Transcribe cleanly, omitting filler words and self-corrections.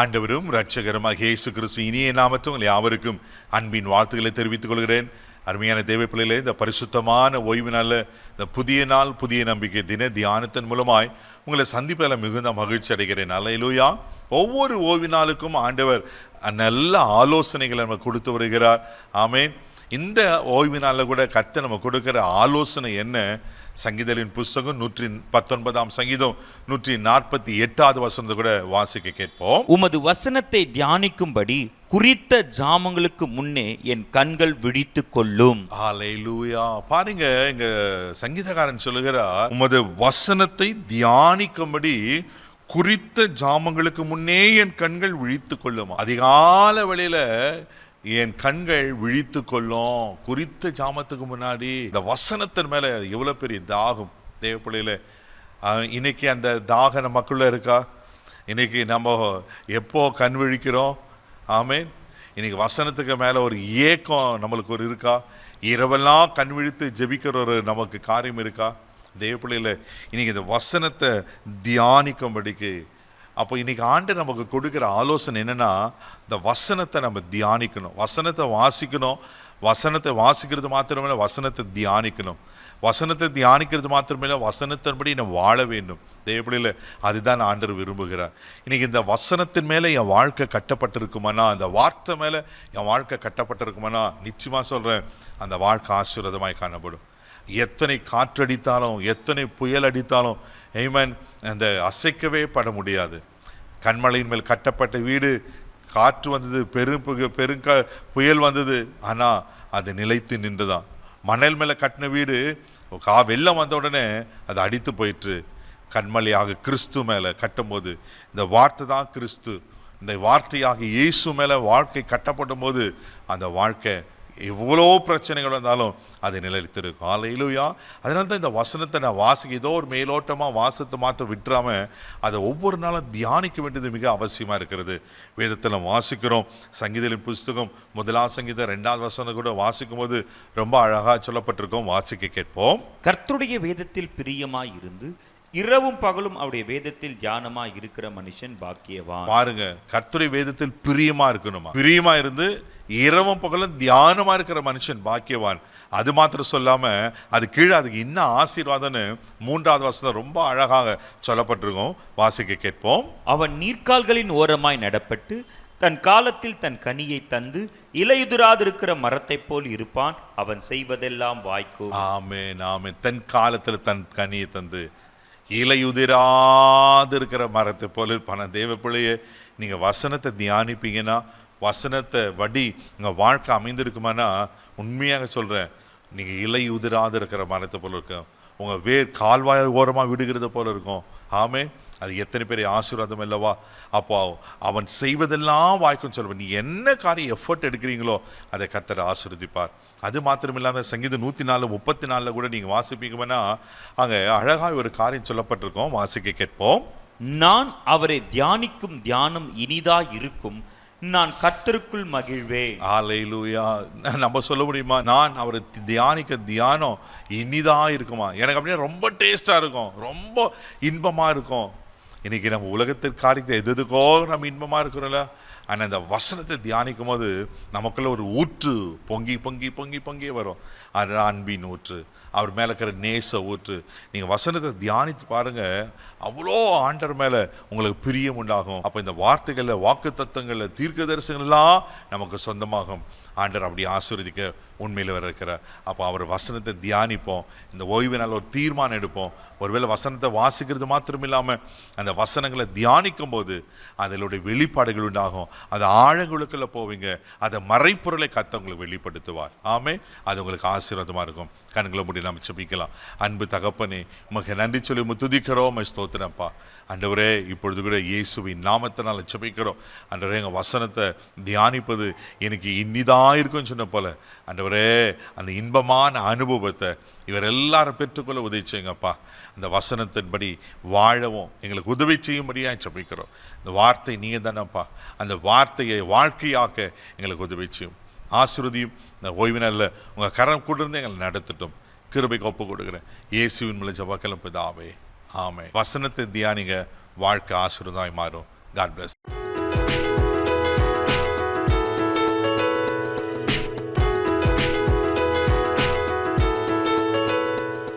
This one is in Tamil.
ஆண்டவரும் இரட்சகருமாகிய இயேசு கிறிஸ்து இனிய நாமத்தில் உங்கள் யாவருக்கும் அன்பின் வாழ்த்துக்களை தெரிவித்துக் கொள்கிறேன். அருமையான தேவ பிள்ளைகளே, இந்த பரிசுத்தமான ஓய்வு நாளில் இந்த புதிய நாள் புதிய நம்பிக்கை தின தியானத்தின் மூலமாய் உங்களை சந்திப்பதில் மிகுந்த மகிழ்ச்சி அடைகிறேன். அல்லேலூயா. ஒவ்வொரு ஓய்வு நாளுக்கும் ஆண்டவர் நல்ல ஆலோசனைகளை நம்ம கொடுத்து வருகிறார். ஆமேன். இந்த ஓய்வு நாளில் கூட கர்த்தர் நம்ம கொடுக்கிற ஆலோசனை என்ன? சங்கீதங்களின் புஸ்தகம் 119 சங்கீதம் 148 வசனத்தை கூட வாசிக்க கேட்போம். உமது வசனத்தை தியானிக்கும்படி குறித்த ஜாமங்களுக்கு முன்னே என் கண்கள் விழித்து கொள்ளும். ஹல்லேலூயா. பாருங்க, இங்க சங்கீதக்காரன் சொல்லுகிறார், உமது வசனத்தை தியானிக்கும்படி குறித்த ஜாமங்களுக்கு முன்னே என் கண்கள் விழித்து கொள்ளும். அதிகால வேளையில என் கண்கள் விழித்து கொள்ளும். குறித்த ஜாமத்துக்கு முன்னாடி இந்த வசனத்தின் மேல எவ்வளவு பெரிய தாகம் தேவ பிள்ளையில. இன்னைக்கு அந்த தாகம் நமக்குள்ள இருக்கா? இன்னைக்கு நம்ம எப்போ கண் விழிக்கிறோம்? ஆமேன். இன்னைக்கு வசனத்துக்கு மேல ஒரு ஏக்கம் நம்மளுக்கு ஒரு இருக்கா? இரவெல்லாம் கண் விழித்து ஜெபிக்கிற ஒரு நமக்கு காரியம் இருக்கா? தேவ பிள்ளையில இன்னைக்கு இந்த வசனத்தை தியானிக்கும்படிக்கு, அப்போ இன்னைக்கு ஆண்டு நமக்கு கொடுக்குற ஆலோசனை என்னன்னா, இந்த வசனத்தை நம்ம தியானிக்கணும், வசனத்தை வாசிக்கணும். வசனத்தை வாசிக்கிறது மாத்திரமில்லை, வசனத்தை தியானிக்கணும். வசனத்தை தியானிக்கிறது மாத்திரமில்லை, வசனத்தின்படி நம்ம வாழ வேண்டும். தேவப்பிள்ளையில அதுதான் ஆண்டவர் விரும்புகிறார். இன்னைக்கு இந்த வசனத்தின் மேலே என் வாழ்க்கை கட்டப்பட்டிருக்குமானா, அந்த வார்த்தை மேலே என் வாழ்க்கை கட்டப்பட்டிருக்குமானா, நிச்சயமாக சொல்கிறேன், அந்த வாழ்க்கை ஆசீர்வாதமாய் காணப்படும். எத்தனை காற்றடித்தாலும், எத்தனை புயல் அடித்தாலும், ஆமென், அந்த அசைக்கவே பட முடியாது. கண்மலையின் மேல் கட்டப்பட்ட வீடு, காற்று வந்தது, புயல் வந்தது, ஆனால் அது நிலைத்து நின்றுதான். மணல் மேலே கட்டின வீடு வெள்ளம் வந்த உடனே அது அடித்து போயிற்று. கண்மலையாக கிறிஸ்து மேலே கட்டும்போது, இந்த வார்த்தை தான் கிறிஸ்து, இந்த வார்த்தையாக இயேசு மேலே வாழ்க்கை கட்டப்படும் போது அந்த வாழ்க்கை எவ்வளோ பிரச்சனைகள் வந்தாலும் அது நிலைத்திருக்கும். அல்லேலூயா. அதனால தான் இந்த வசனத்தை நான் வாசிக்க ஏதோ ஒரு மேலோட்டமாக வாசத்தை மாற்ற விட்டுறாம அதை ஒவ்வொரு நாளும் தியானிக்க வேண்டியது மிக அவசியமாக இருக்கிறது. வேதத்தில் வாசிக்கிறோம். சங்கீதங்களின் புஸ்தகம் 1 சங்கீதம் 2 வசனம் கூட வாசிக்கும் போது ரொம்ப அழகாக சொல்லப்பட்டிருக்கோம். வாசிக்க கேட்போம். கர்த்தருடைய வேதத்தில் பிரியமாய் இருந்து இரவும் பகலும் அவருடைய வேதத்தில் தியானமா இருக்கிற மனுஷன் பாக்கியவான். பாருங்க, கர்த்தருடைய வேதத்தில் பிரியமா இருக்கணுமா? பிரியமா இருந்து இரவும் பகலும் தியானமா இருக்கிற மனுஷன் பாக்கியவான். அது மாத்திரம் சொல்லாம அது கீழே அதுக்கு இன்னும் ஆசீர்வாதம்னு 3வது வசனம் ரொம்ப அழகாக சொல்லப்பட்டிருக்கும். வாசிக்க கேட்போம். அவன் நீர்க்கால்களின் ஓரமாய் நடப்பட்டு தன் காலத்தில் தன் கனியை தந்து இலையுதிராதிருக்கிற மரத்தை போல் இருப்பான். அவன் செய்வதெல்லாம் வாய்க்கும். ஆமென், ஆமென். தன் காலத்தில் தன் கனியை தந்து இலையுதிராது இருக்கிற மரத்தை போல இருப்பான. தேவ பிள்ளையே, நீங்க வசனத்தை தியானிப்பீங்கன்னா, வசனத்தை வடி உங்கள் வாழ்க்கை அமைந்திருக்குமானா, உண்மையாக சொல்கிறேன், நீங்கள் இலை உதிராது இருக்கிற மரத்தை போல இருக்கும். உங்கள் கால்வாய் ஓரமாக விடுகிறது போல இருக்கும். ஆமே, அது எத்தனை பேர் ஆசீர்வாதம் இல்லவா? அப்போ அவன் செய்வதெல்லாம் வாய்க்கும் சொல்லுவேன். நீ என்ன காரியம் எஃபர்ட் எடுக்கிறீங்களோ அதை கர்த்தர் ஆசீர்வதிப்பார். அது மாத்திரம் இல்லாமல் சங்கீதம் 134 கூட நீங்கள் வாசிப்பீங்கன்னா அங்கே அழகாக ஒரு காரியம் சொல்லப்பட்டிருக்கோம். வாசிக்க கேட்போம். நான் அவரை தியானிக்கும் தியானம் இனிதா இருக்கும், நான் கர்த்தருக்குள் மகிழ்வேன். அல்லேலூயா. நம்ம சொல்ல முடியுமா, நான் அவரை தியானிக்க தியானம் இனிதா இருக்குமா? எனக்கு அப்படியே ரொம்ப டேஸ்டா இருக்கும், ரொம்ப இன்பமா இருக்கும். இன்னைக்கு நம்ம உலகத்திற்கு காரியத்தை எதுக்கோ நம்ம இன்பமா இருக்கிறோம்ல, ஆனால் இந்த வசனத்தை தியானிக்கும் போது நமக்குள்ள ஒரு ஊற்று பொங்கி பொங்கி பொங்கி பொங்கி வரும். அது அன்பின் ஊற்று, அவர் மேலே இருக்கிற நேச ஊற்று. நீங்கள் வசனத்தை தியானித்து பாருங்க, அவ்வளோ ஆண்டவர் மேலே உங்களுக்கு பிரியம் உண்டாகும். அப்போ இந்த வார்த்தைகளில், வாக்கு தத்தங்களில், தீர்க்க தரிசனங்கள்லாம் நமக்கு சொந்தமாகும். ஆண்டவர் அப்படி ஆசீர்வதிக்க உண்மையில் வர இருக்கிறார். அப்போ அவர் வசனத்தை தியானிப்போம். இந்த ஓய்வு நாள் ஒரு தீர்மானம் எடுப்போம். ஒருவேளை வசனத்தை வாசிக்கிறது மாத்திரம் இல்லாமல் அந்த வசனங்களை தியானிக்கும் போது அதனுடைய வெளிப்பாடுகள் உண்டாகும். அது ஆழங்களுக்குள்ள போவீங்க. அதை மறைப்பொருளை கர்த்தர் உங்களுக்கு வெளிப்படுத்துவார். ஆமே, அது உங்களுக்கு ஆசீர்வாதமாக இருக்கும். கண்களை மூடி நாம் ஜெபிக்கலாம். அன்பு தகப்பனே, உமக்கு நன்றி சொல்லி துதிக்கிறோம், ஸ்தோத்திரப்பா. ஆண்டவரே, இப்பொழுது கூட இயேசுவின் நாமத்தினால் ஜெபிக்கிறோம். ஆண்டவரே, எங்கள் வசனத்தை தியானிப்பது எனக்கு இனிதாக இருக்குன்னு சொன்ன போல ஆண்டவரே, அந்த இன்பமான அனுபவத்தை இவர் எல்லாரும் பெற்றுக்கொள்ள உதவி செய்யுங்கப்பா. அந்த வசனத்தின்படி வாழவும் எங்களுக்கு உதவி செய்யும்படியாக ஜெபிக்கிறோம். இந்த வார்த்தை நீங்கள் தானப்பா, அந்த வார்த்தையை வாழ்க்கையாக்க எங்களுக்கு உதவி செய்யும். ஆசீர்வதியும். இந்த ஓய்வு நாளில் உங்கள் கரம் கூட இருந்து எங்களை நடத்தட்டும். கிருபைக்கு ஒப்பு கொடுக்குறேன் இயேசுவின் மூலம் ஜெபக்கலாம் பிதாவே, ஆமென். வசனத்தை தியானிங்க, வாழ்க்கை ஆசீர்வாதமாய் மாறும். God plus.